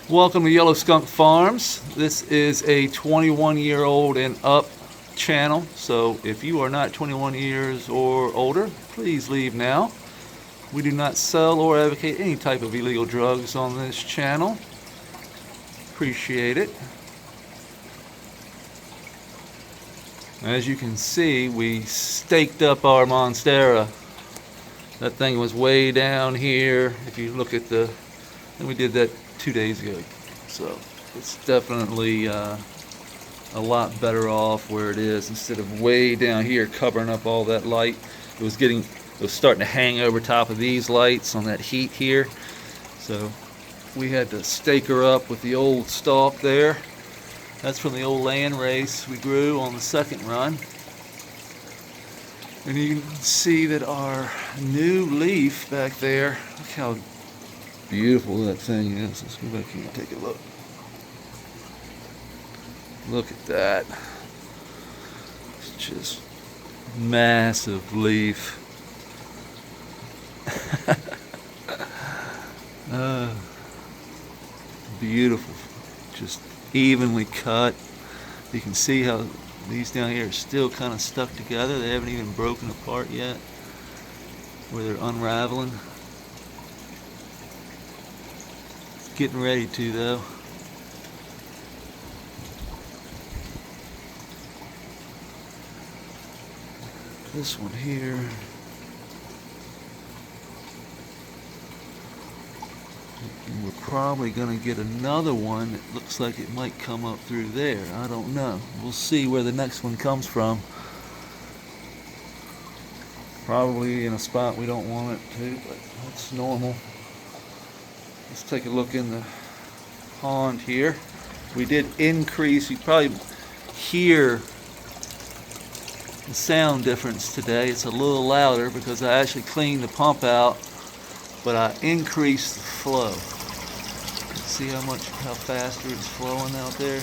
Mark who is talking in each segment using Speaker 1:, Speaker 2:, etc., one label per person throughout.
Speaker 1: Welcome to Yellow Skunk Farms. This is a 21-year-old and up channel, so if you are not 21 years or older, please leave now. We do not sell or advocate any type of illegal drugs on this channel. Appreciate it. As you can see, we staked up our monstera. That thing was way down here. If you look at and we did that 2 days ago, so it's definitely a lot better off where it is instead of way down here covering up all that light. It was starting to hang over top of these lights on that heat here, so we had to stake her up with the old stalk there. That's from the old land race we grew on the second run. And you can see that our new leaf back there, look how beautiful that thing is. Let's go back here and take a look. Look at that. It's just massive leaf. Beautiful. Just evenly cut. You can see how these down here are still kind of stuck together. They haven't even broken apart yet, where they're unraveling. Getting ready to, though. This one here, we're probably going to get another one that looks like it might come up through there. I don't know. We'll see where the next one comes from. Probably in a spot we don't want it to, but that's normal. Let's take a look in the pond here. We did increase, you probably hear the sound difference today. It's a little louder because I actually cleaned the pump out, but I increased the flow. See how faster it's flowing out there?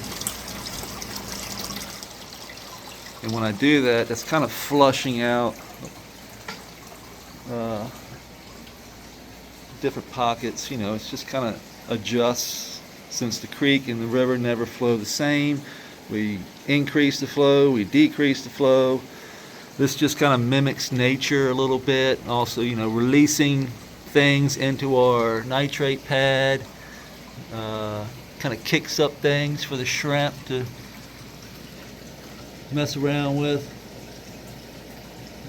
Speaker 1: And when I do that, that's kind of flushing out different pockets. You know, it's just kind of adjusts. Since the creek and the river never flow the same, we increase the flow, we decrease the flow. This just kind of mimics nature a little bit. Also, you know, releasing things into our nitrate pad kind of kicks up things for the shrimp to mess around with.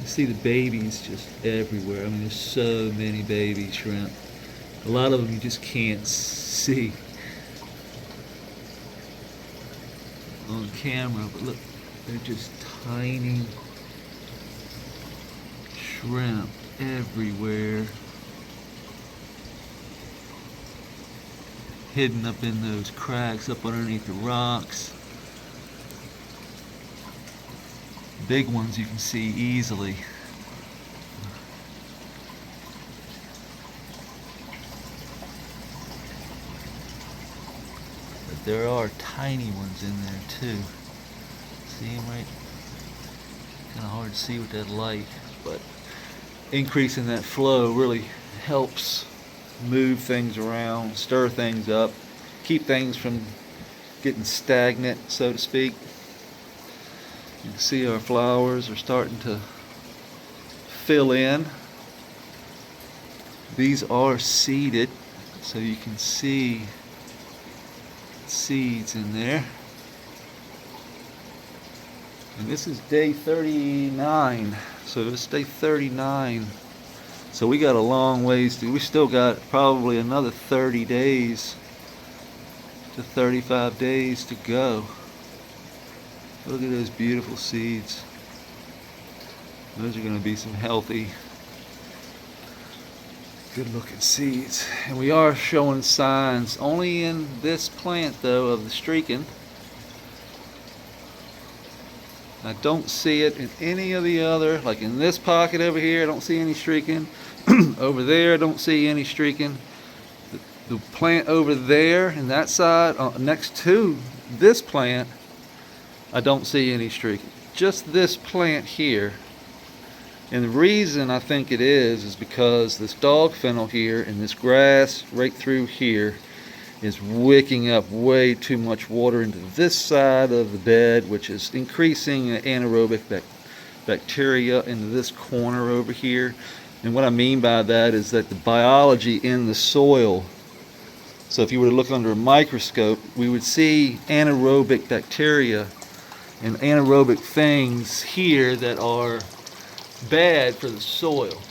Speaker 1: You see the babies just everywhere. I mean, there's so many baby shrimp. A lot of them you just can't see on camera, but look, they're just tiny shrimp everywhere, hidden up in those cracks up underneath the rocks. Big ones you can see easily. But there are tiny ones in there too. See them right? Kind of hard to see with that light, but increasing that flow really helps move things around, stir things up, keep things from getting stagnant, so to speak. You can see our flowers are starting to fill in. These are seeded, so you can see seeds in there. And this is day 39, so it's day 39. So we got a long ways to, we still got probably another 30 days to 35 days to go. Look at those beautiful seeds. Those are going to be some healthy, good looking seeds. And we are showing signs, only in this plant though, of the streaking. I don't see it in any of the other, like in this pocket over here, I don't see any streaking. Over there, I don't see any streaking. The plant over there, and that side, next to this plant, I don't see any streaking. Just this plant here. And the reason I think it is because this dog fennel here and this grass right through here is wicking up way too much water into this side of the bed, which is increasing anaerobic bacteria into this corner over here. And what I mean by that is that the biology in the soil, so if you were to look under a microscope, we would see anaerobic bacteria and anaerobic things here that are bad for the soil.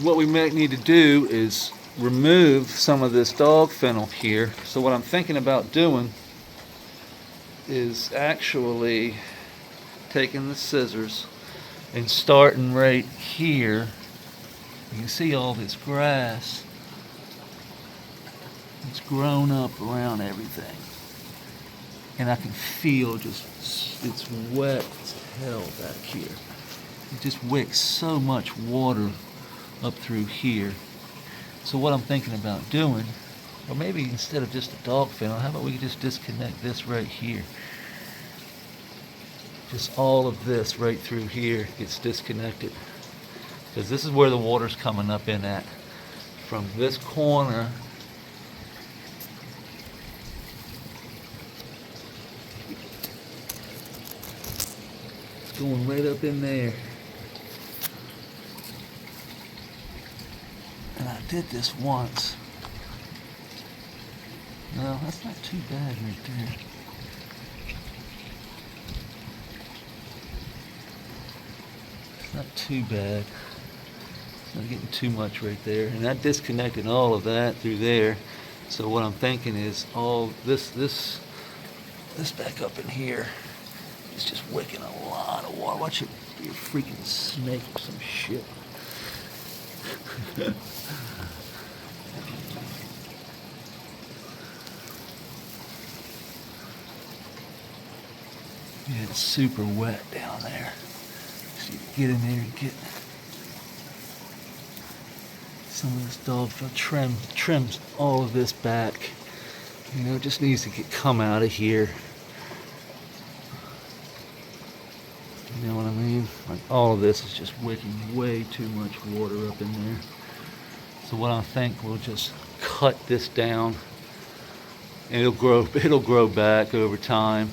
Speaker 1: What we might need to do is remove some of this dog fennel here. So what I'm thinking about doing is actually taking the scissors and starting right here. You can see all this grass. It's grown up around everything. And I can feel it's wet as hell back here. It just wicks so much water up through here. So what I'm thinking about doing, or maybe instead of just a dog fennel, how about we just disconnect this right here? Just all of this right through here gets disconnected. Because this is where the water's coming up in at. From this corner, it's going right up in there. And I did this once. No, that's not too bad right there. It's not too bad. It's not getting too much right there. And I disconnected all of that through there. So what I'm thinking is all this back up in here is just wicking a lot of water. Watch it be a freaking snake or some shit. Yeah, it's super wet down there. So you get in there and get some of this dog food, trims all of this back. You know, it just needs to come out of here. You know what I mean? Like all of this is just wicking way too much water up in there. So what I think, we'll just cut this down and it'll grow back over time.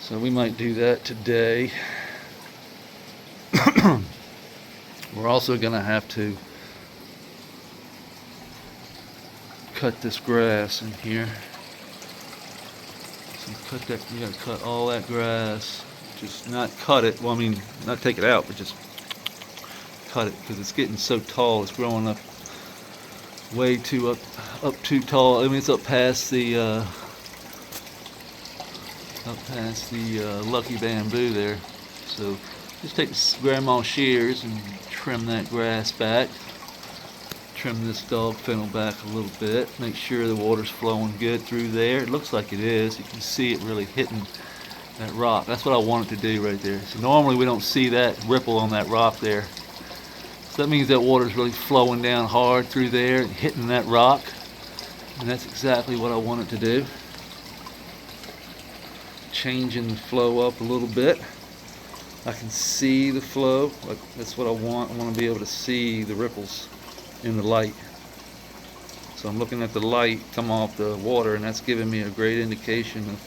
Speaker 1: So we might do that today. We're also gonna have to cut this grass in here. So you gotta cut all that grass. Just not cut it, well I mean, not take it out, but just cut it, because it's getting so tall, it's growing up way too too tall. I mean, it's up past the lucky bamboo there. So just take grandma's shears and trim that grass back. Trim this dog fennel back a little bit. Make sure the water's flowing good through there. It looks like it is. You can see it really hitting that rock. That's what I wanted to do right there. So normally we don't see that ripple on that rock there. So that means that water's really flowing down hard through there and hitting that rock. And that's exactly what I wanted to do. Changing the flow up a little bit. I can see the flow. Like, that's what I want. I want to be able to see the ripples in the light. So I'm looking at the light come off the water, and that's giving me a great indication of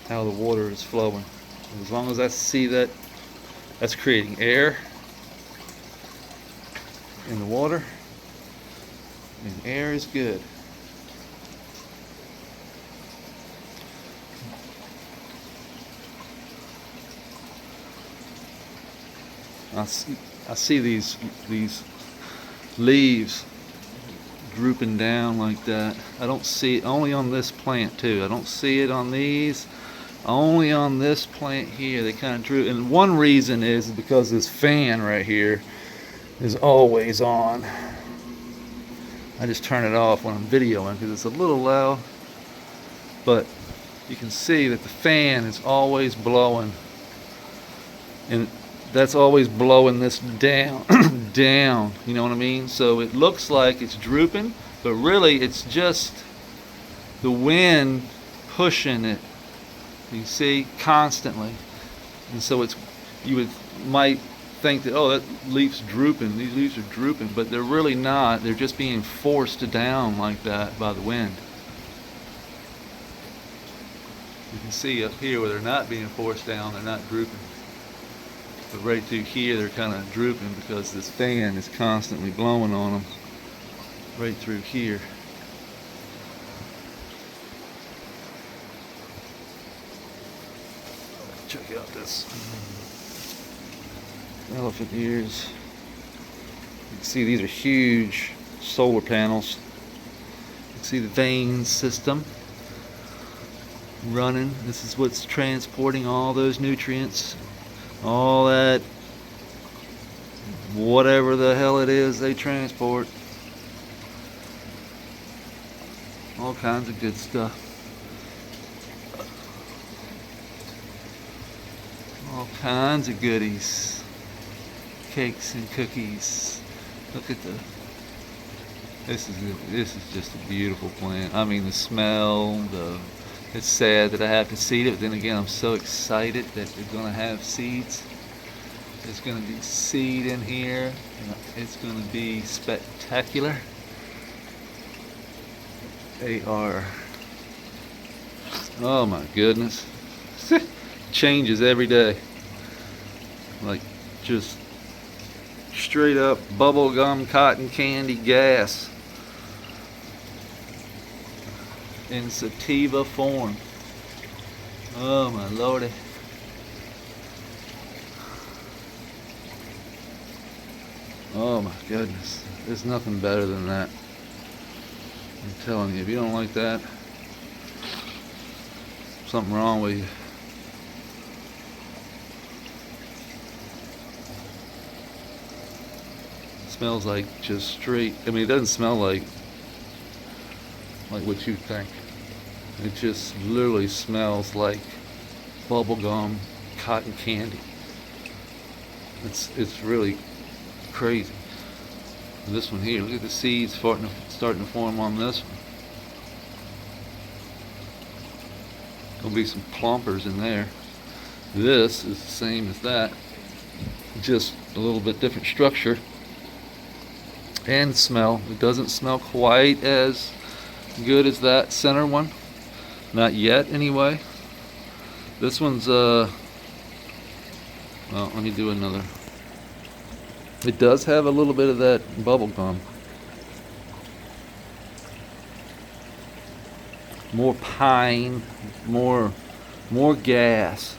Speaker 1: how the water is flowing. And as long as I see that, that's creating air in the water, and air is good. I see these leaves drooping down like that. I don't see it only on this plant too. I don't see it on these. Only on this plant here they kind of droop. And one reason is because this fan right here is always on. I just turn it off when I'm videoing because it's a little loud. But you can see that the fan is always blowing. And that's always blowing this down, down, you know what I mean? So it looks like it's drooping, but really it's just the wind pushing it, you see, constantly. And so it's, might think that, oh, that leaf's drooping, these leaves are drooping, but they're really not. They're just being forced down like that by the wind. You can see up here where they're not being forced down, they're not drooping. But right through here, they're kind of drooping because this fan is constantly blowing on them. Right through here. Check out this elephant ears. You can see these are huge solar panels. You can see the vein system running. This is what's transporting all those nutrients, all that, whatever the hell it is they transport. All kinds of good stuff. All kinds of goodies. Cakes and cookies. Look at this is just a beautiful plant. I mean, the smell, it's sad that I have to seed it, but then again I'm so excited that they're gonna have seeds. There's gonna be seed in here. It's gonna be spectacular. They are, oh my goodness. Changes every day. Like just straight up bubblegum cotton candy gas in sativa form. Oh my lordy. Oh my goodness. There's nothing better than that. I'm telling you, if you don't like that, something wrong with you. Smells like just straight, I mean, it doesn't smell like what you think. It just literally smells like bubblegum cotton candy. It's really crazy. This one here, look at the seeds starting to form on this one. There'll be some plumpers in there. This is the same as that, just a little bit different structure and smell. It doesn't smell quite as good as that center one, not yet anyway. This one's well, let me do another. It does have a little bit of that bubble gum. More pine, more gas.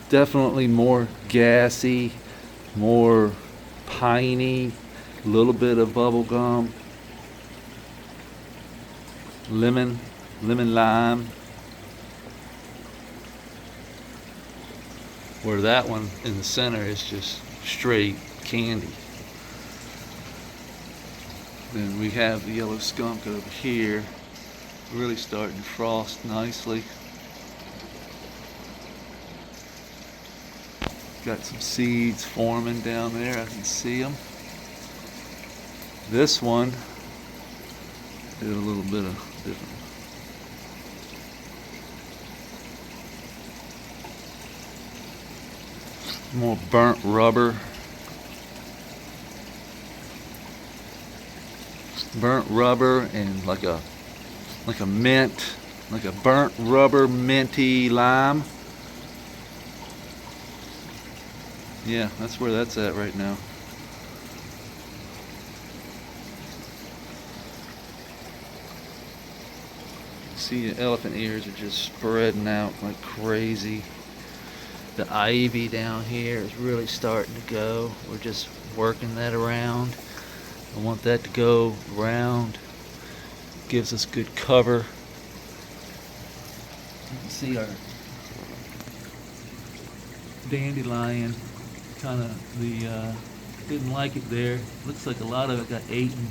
Speaker 1: Definitely more gassy, more piney, a little bit of bubble gum. Lemon lime. Where that one in the center is just straight candy. Then we have the yellow skunk over here, really starting to frost nicely. Got some seeds forming down there, I can see them. This one did a little bit of different. More burnt rubber. Burnt rubber and like a mint, like a burnt rubber minty lime. Yeah, that's where that's at right now. See, the elephant ears are just spreading out like crazy. The ivy down here is really starting to go. We're just working that around. I want that to go around. Gives us good cover. You can see our dandelion kind of didn't like it there. Looks like a lot of it got eaten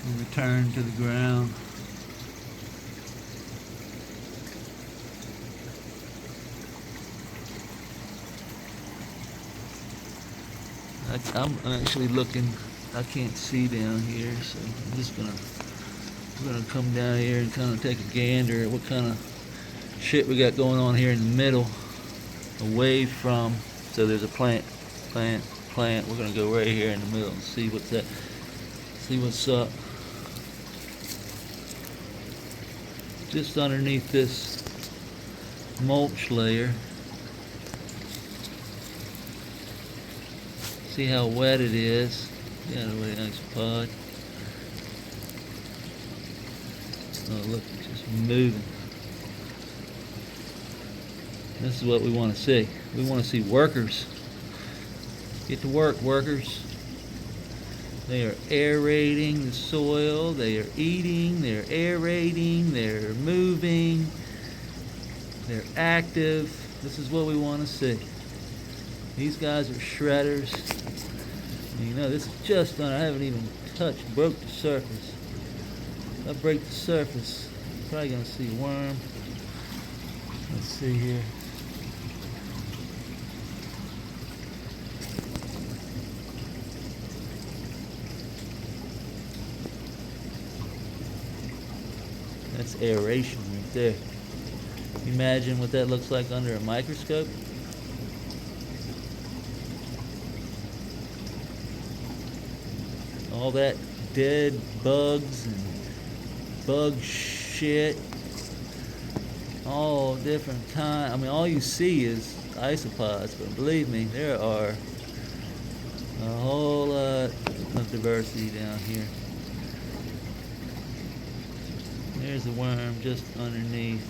Speaker 1: and returned to the ground. I'm actually looking. I can't see down here, so I'm just gonna come down here and kind of take a gander at what kind of shit we got going on here in the middle, away from So there's a plant. We're gonna go right here in the middle and see what's that. See what's up. Just underneath this mulch layer. See how wet it is. Got a really nice pod. Oh look, it's just moving. This is what we want to see. We want to see workers. Get to work, workers. They are aerating the soil, they are eating, they're aerating, they're moving, they're active. This is what we want to see. These guys are shredders. And you know, this is just done. I haven't even broke the surface. If I break the surface, I'm probably going to see a worm. Let's see here. That's aeration right there. Imagine what that looks like under a microscope. All that dead bugs and bug shit. All different kind. I mean, all you see is isopods, but believe me, there are a whole lot of diversity down here. There's a worm just underneath.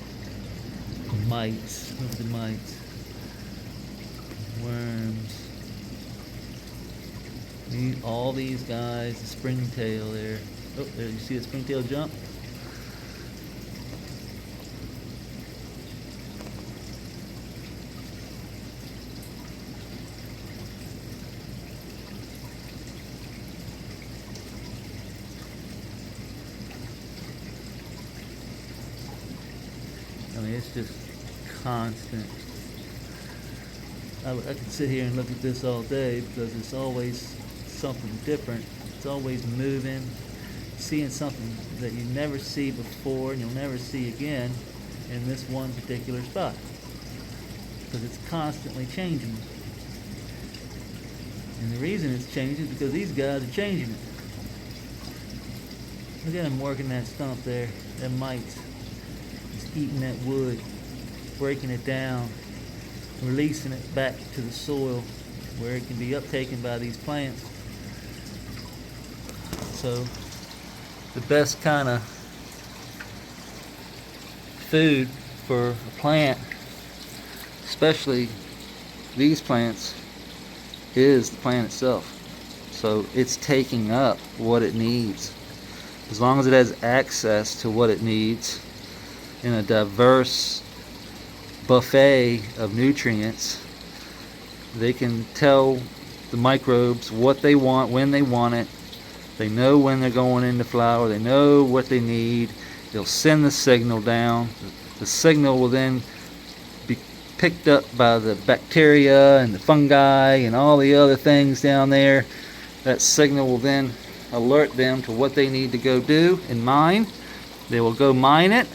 Speaker 1: Mites. Look at the mites. Worms. All these guys, the springtail there. Oh, there, you see a springtail jump? I mean, it's just constant. I could sit here and look at this all day because it's always something different. It's always moving, seeing something that you never see before and you'll never see again in this one particular spot because it's constantly changing. And the reason it's changing is because these guys are changing it. Look at them working that stump there. Them mites. Just eating that wood, breaking it down, releasing it back to the soil where it can be uptaken by these plants. So the best kind of food for a plant, especially these plants, is the plant itself. So it's taking up what it needs. As long as it has access to what it needs in a diverse buffet of nutrients, they can tell the microbes what they want, when they want it. They know when they're going into flower. They know what they need. They'll send the signal down. The signal will then be picked up by the bacteria and the fungi and all the other things down there. That signal will then alert them to what they need to go do and mine. They will go mine it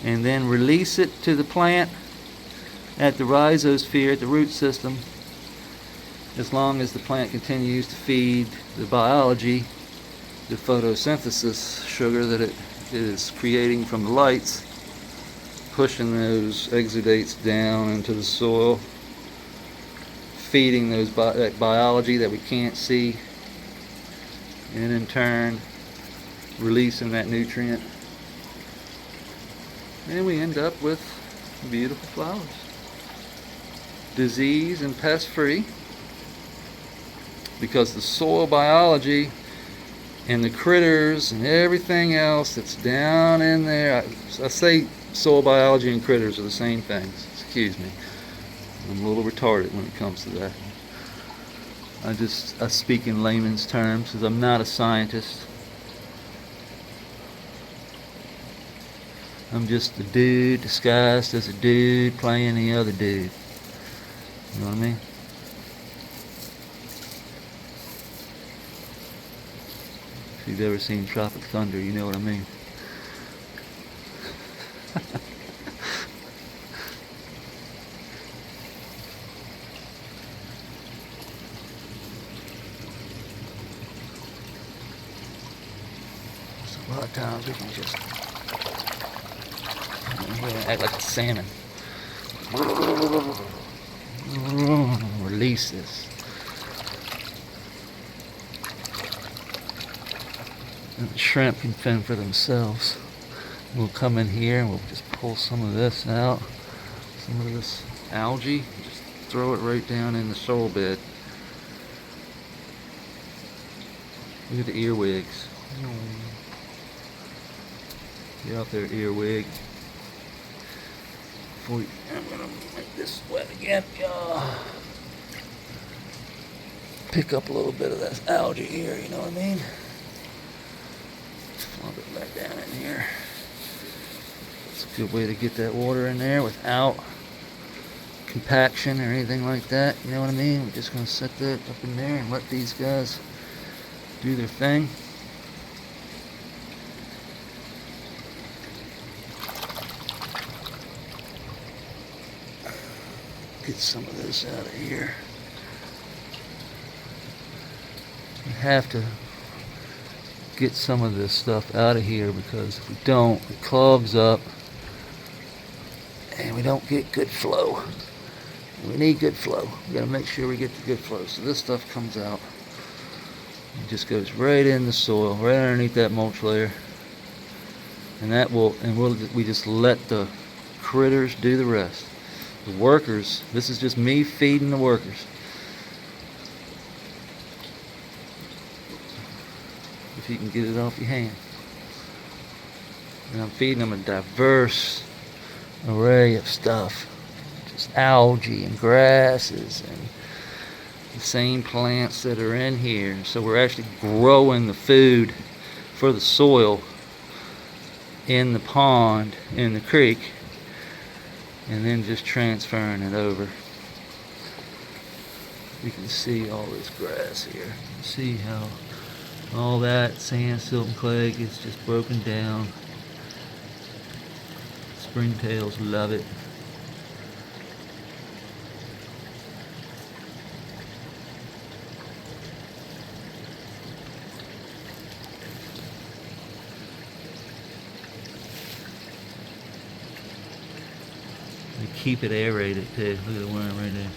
Speaker 1: and then release it to the plant at the rhizosphere, at the root system, as long as the plant continues to feed the biology, the photosynthesis sugar that it is creating from the lights, pushing those exudates down into the soil, feeding that biology that we can't see, and in turn releasing that nutrient. And we end up with beautiful flowers. Disease and pest free, because the soil biology and the critters and everything else that's down in there, I say soil biology and critters are the same things, excuse me, I'm a little retarded when it comes to that. I speak in layman's terms because I'm not a scientist. I'm just a dude disguised as a dude playing the other dude. You know what I mean? If you've ever seen Tropic Thunder, you know what I mean. A lot of times we can just act like a salmon. Release this. And the shrimp can fend for themselves. We'll come in here and we'll just pull some of this out. Some of this algae. Just throw it right down in the soil bed. Look at the earwigs. Get out there, earwig. I'm gonna make this wet again. Pick up a little bit of that algae here, you know what I mean? Flop it back down in here. It's a good way to get that water in there without compaction or anything like that, you know what I mean? We're just gonna set that up in there and let these guys do their thing. Get some of this out of here. We have to get some of this stuff out of here because if we don't, it clogs up and we don't get good flow. We need good flow. We gotta make sure we get the good flow. So this stuff comes out. It just goes right in the soil, right underneath that mulch layer. And that will, we just let the critters do the rest. The workers, this is just me feeding the workers. If you can get it off your hand. And I'm feeding them a diverse array of stuff. Just algae and grasses and the same plants that are in here. So we're actually growing the food for the soil in the pond, in the creek, and then just transferring it over. You can see all this grass here. You can see how all that sand, silt, and clay gets just broken down. Springtails love it. They keep it aerated too. Look at the worm right there.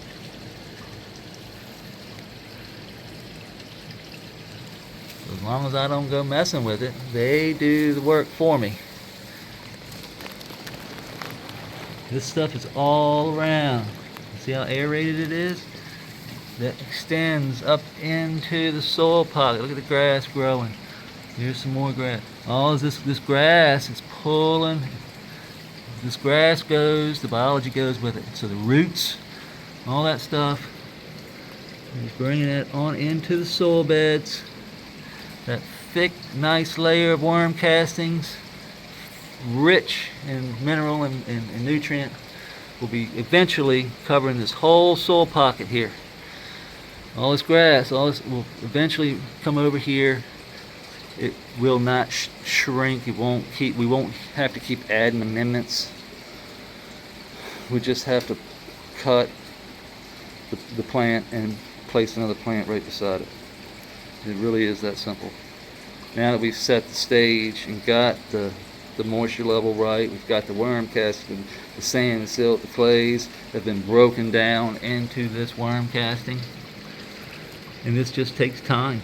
Speaker 1: So as long as I don't go messing with it, they do the work for me. This stuff is all around. See how aerated it is? That extends up into the soil pocket. Look at the grass growing. Here's some more grass. All this grass is pulling. This grass goes, the biology goes with it. So the roots, all that stuff, is bringing it on into the soil beds. That thick, nice layer of worm castings, rich in mineral and nutrient, will be eventually covering this whole soil pocket here. All this grass, all this will eventually come over here. It will not shrink. It won't keep. We won't have to keep adding amendments. We just have to cut the plant and place another plant right beside it. It really is that simple. Now that we've set the stage and got the moisture level right, we've got the worm casting, the sand, the silt, the clays have been broken down into this worm casting. And this just takes time.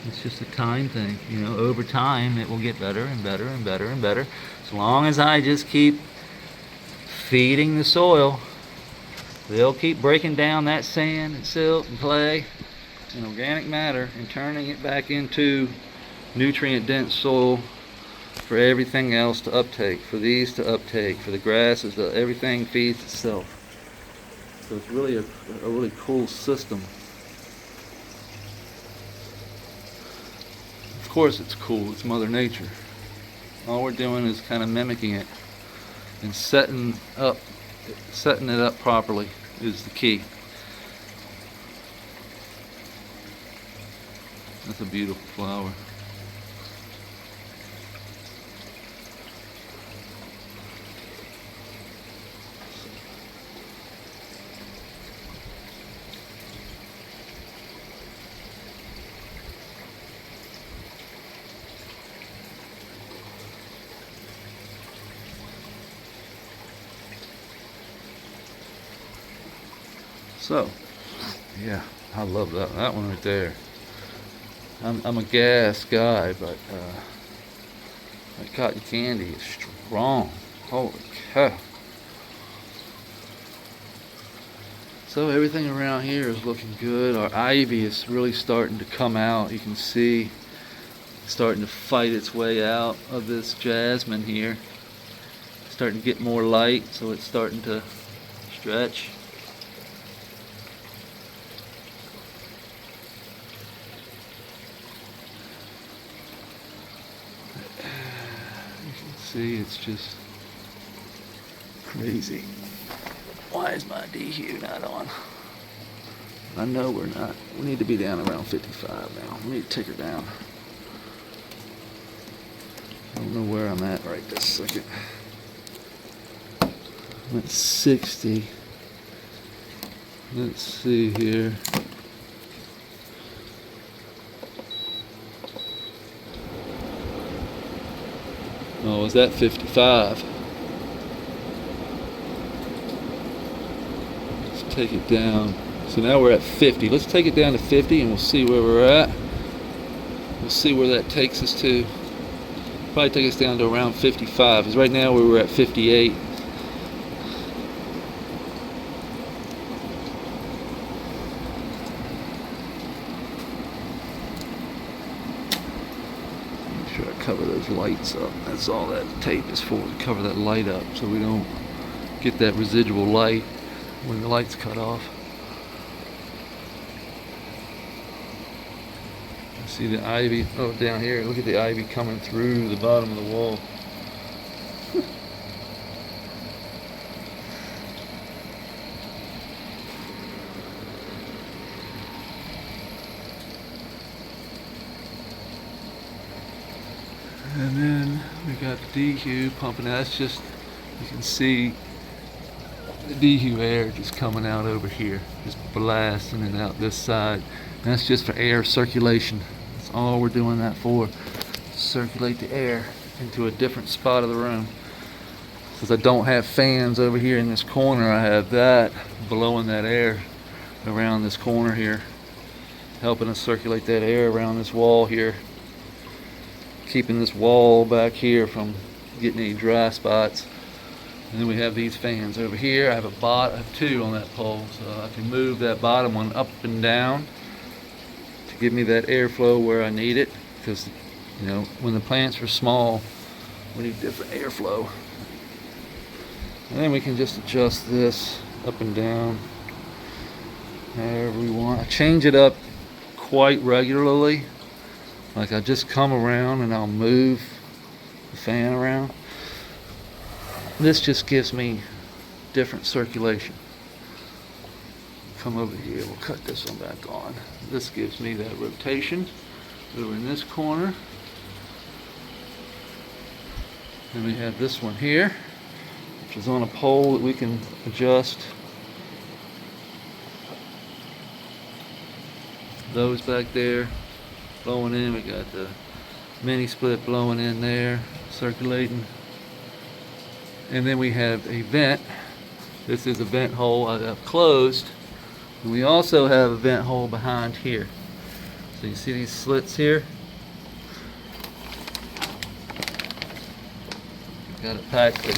Speaker 1: It's just a time thing. You know, over time it will get better and better and better and better. As long as I just keep feeding the soil, they'll keep breaking down that sand and silt and clay and organic matter and turning it back into nutrient dense soil for everything else to uptake, for these to uptake, for the grasses, everything feeds itself. So it's really a really cool system. Of course it's cool, it's Mother Nature. All we're doing is kind of mimicking it, and setting it up properly is the key. That's a beautiful flower. So, yeah, I love that one right there. I'm a gas guy, but that cotton candy is strong. Holy cow. So everything around here is looking good. Our ivy is really starting to come out. You can see it's starting to fight its way out of this jasmine here. It's starting to get more light, so it's starting to stretch. You can see it's just crazy. Why is my DHU not on? I know we're not. We need to be down around 55 now. We need to take her down. I don't know where I'm at right this second. I'm at 60. Let's see here. Oh, is that 55? Take it down. So now we're at 50. Let's take it down to 50 and we'll see where we're at. We'll see where that takes us to. Probably take us down to around 55, because right now we were at 58. Make sure I cover those lights up. That's all that tape is for, to cover that light up so we don't get that residual light when the light's cut off. See the ivy, oh, down here, look at the ivy coming through the bottom of the wall. And then we got the DHU pumping out. That's just, you can see the DHU air just coming out over here, just blasting it out this side. And that's just for air circulation. That's all we're doing that for. Circulate the air into a different spot of the room. Since I don't have fans over here in this corner, I have that blowing that air around this corner here, helping us circulate that air around this wall here, keeping this wall back here from getting any dry spots. And then we have these fans over here. I have two on that pole, so I can move that bottom one up and down to give me that airflow where I need it. Because, you know, when the plants are small, we need different airflow. And then we can just adjust this up and down however we want. I change it up quite regularly. Like I just come around and I'll move the fan around. This just gives me different circulation. Come over here, we'll cut this one back on. This gives me that rotation over in this corner. And we have this one here, which is on a pole that we can adjust. Those back there blowing in. We got the mini split blowing in there, circulating. And then we have a vent. This is a vent hole I've closed. And we also have a vent hole behind here. So you see these slits here? Got it packed, but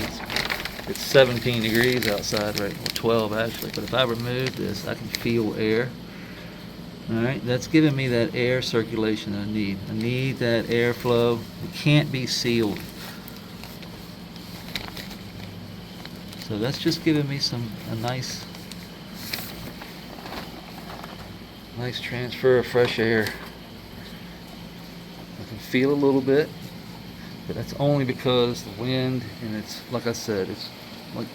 Speaker 1: it's 17 degrees outside right now, 12 actually. But if I remove this, I can feel air. Alright, that's giving me that air circulation I need. I need that airflow. It can't be sealed. So that's just giving me a nice transfer of fresh air. I can feel a little bit, but that's only because the wind, and it's, like I said, it's like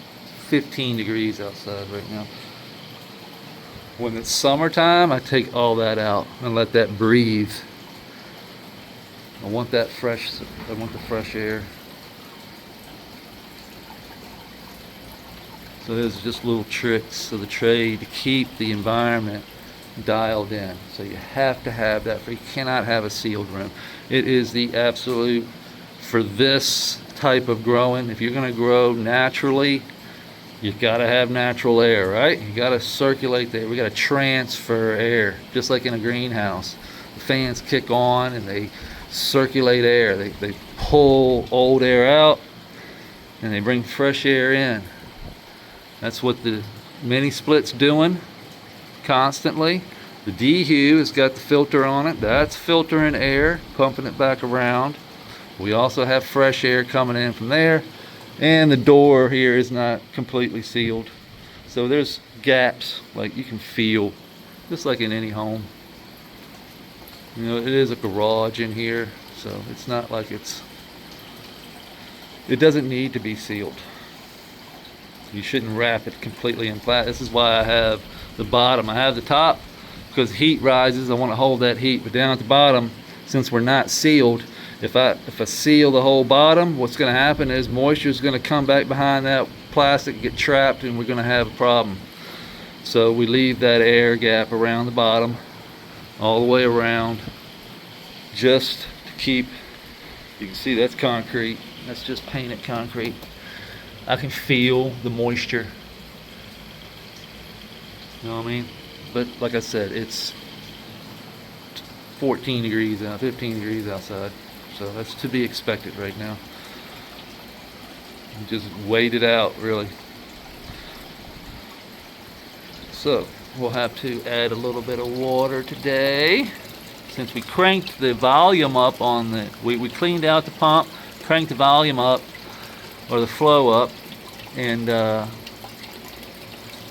Speaker 1: 15 degrees outside right now. When it's summertime, I take all that out and let that breathe. I want the fresh air. So there's just little tricks of the trade to keep the environment dialed in. So you have to have that. You cannot have a sealed room. It is the absolute, for this type of growing, if you're going to grow naturally, You gotta have natural air, right? You gotta circulate the air. We gotta transfer air, just like in a greenhouse. The fans kick on and they circulate air. They pull old air out and they bring fresh air in. That's what the mini split's doing constantly. The DHU has got the filter on it. That's filtering air, pumping it back around. We also have fresh air coming in from there. And the door here is not completely sealed. So there's gaps, like you can feel, just like in any home. You know, it is a garage in here, so it's not like it doesn't need to be sealed. You shouldn't wrap it completely in plastic. This is why I have the bottom. I have the top because heat rises. I want to hold that heat, but down at the bottom, since we're not sealed, if I seal the whole bottom, what's going to happen is moisture is going to come back behind that plastic, get trapped, and we're going to have a problem. So we leave that air gap around the bottom, all the way around, just to keep. You can see that's concrete. That's just painted concrete. I can feel the moisture. You know what I mean? But like I said, it's 14 degrees out, 15 degrees outside. So that's to be expected right now. Just wait it out, really. So we'll have to add a little bit of water today. Since we cranked the volume up on the, we cleaned out the pump, cranked the volume up, or the flow up, and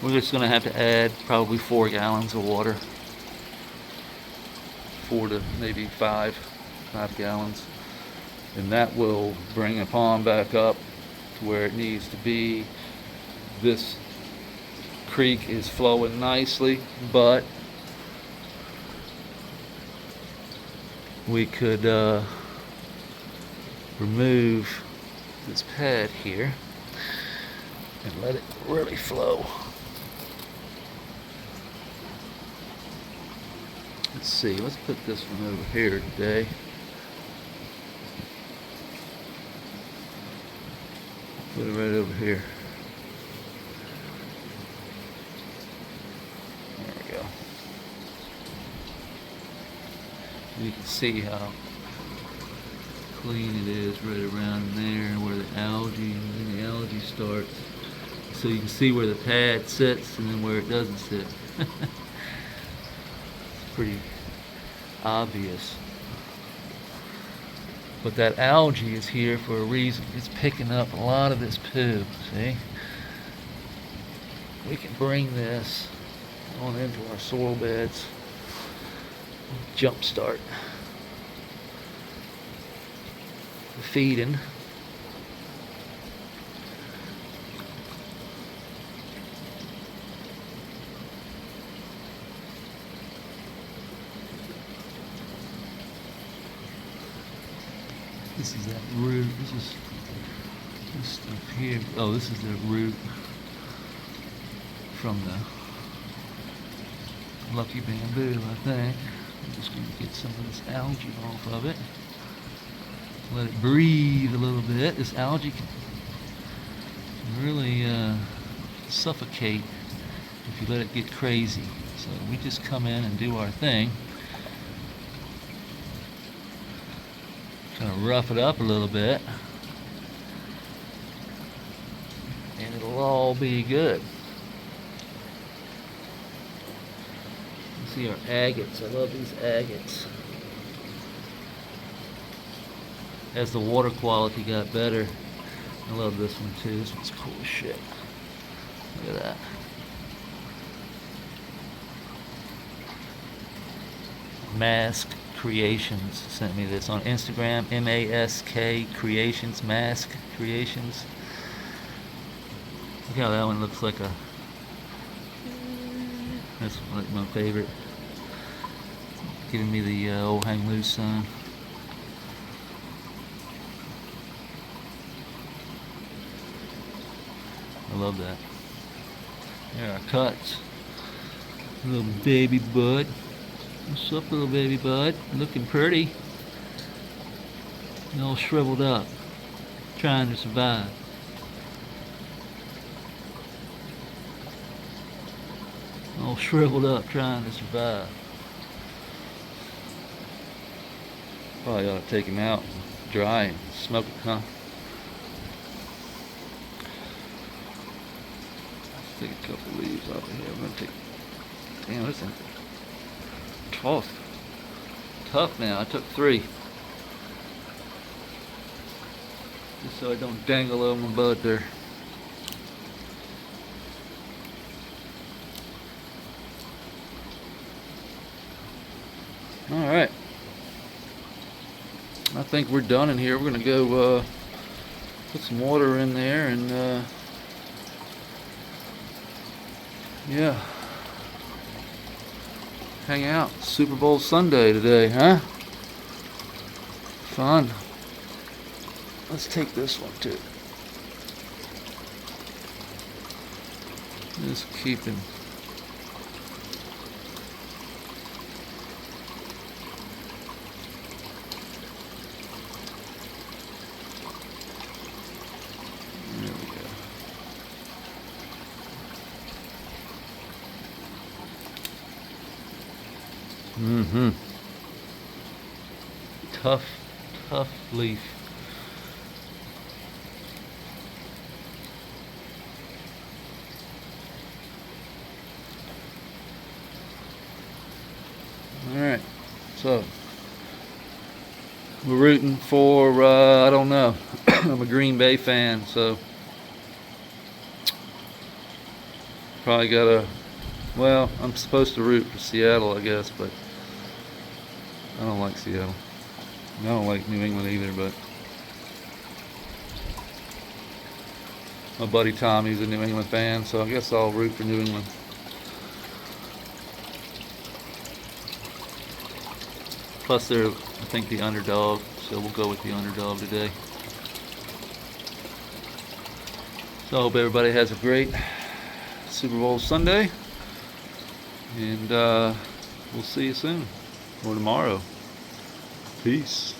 Speaker 1: we're just going to have to add probably 4 gallons of water. 4 to maybe 5 gallons. And that will bring the pond back up to where it needs to be. This creek is flowing nicely, but we could remove this pad here and let it really flow. Let's see, let's put this one over here today. Put it right over here. There we go. You can see how clean it is right around there where the algae and the algae starts. So you can see where the pad sits and then where it doesn't sit. It's pretty obvious. But that algae is here for a reason. It's picking up a lot of this poo, see? We can bring this on into our soil beds. Jumpstart the feeding. This is that root. This is this stuff here. Oh, this is the root from the lucky bamboo, I think. I'm just going to get some of this algae off of it. Let it breathe a little bit. This algae can really suffocate if you let it get crazy. So we just come in and do our thing. Kind of rough it up a little bit, and it'll all be good. You see our agates. I love these agates. As the water quality got better, I love this one too. This one's cool as shit. Look at that. Mask Creations sent me this on Instagram. MASK Creations, Mask Creations. Look how that one looks like a. That's like my favorite. Giving me the old hang loose sign. I love that. There are cuts. Little baby bud. What's up, little baby bud? Looking pretty. All shriveled up. Trying to survive. all shriveled up trying to survive. Probably ought to take him out and dry and smoke it, huh? Let's take a couple leaves off of here. I'm gonna take. Damn, this thing tough now. I took 3. Just so I don't dangle over my bud there. Alright. I think we're done in here. We're gonna go put some water in there and yeah. Hang out. Super Bowl Sunday today, huh? Fun. Let's take this one too. Just keeping. There we go. Mm-hmm. Tough leaf. Alright, so we're rooting for, I don't know, I'm a Green Bay fan, so probably gotta, well, I'm supposed to root for Seattle, I guess, but I don't like Seattle. I don't like New England either, but my buddy Tommy's a New England fan, so I guess I'll root for New England. Plus they're, I think, the underdog, so we'll go with the underdog today. So I hope everybody has a great Super Bowl Sunday, and we'll see you soon, or tomorrow. Peace.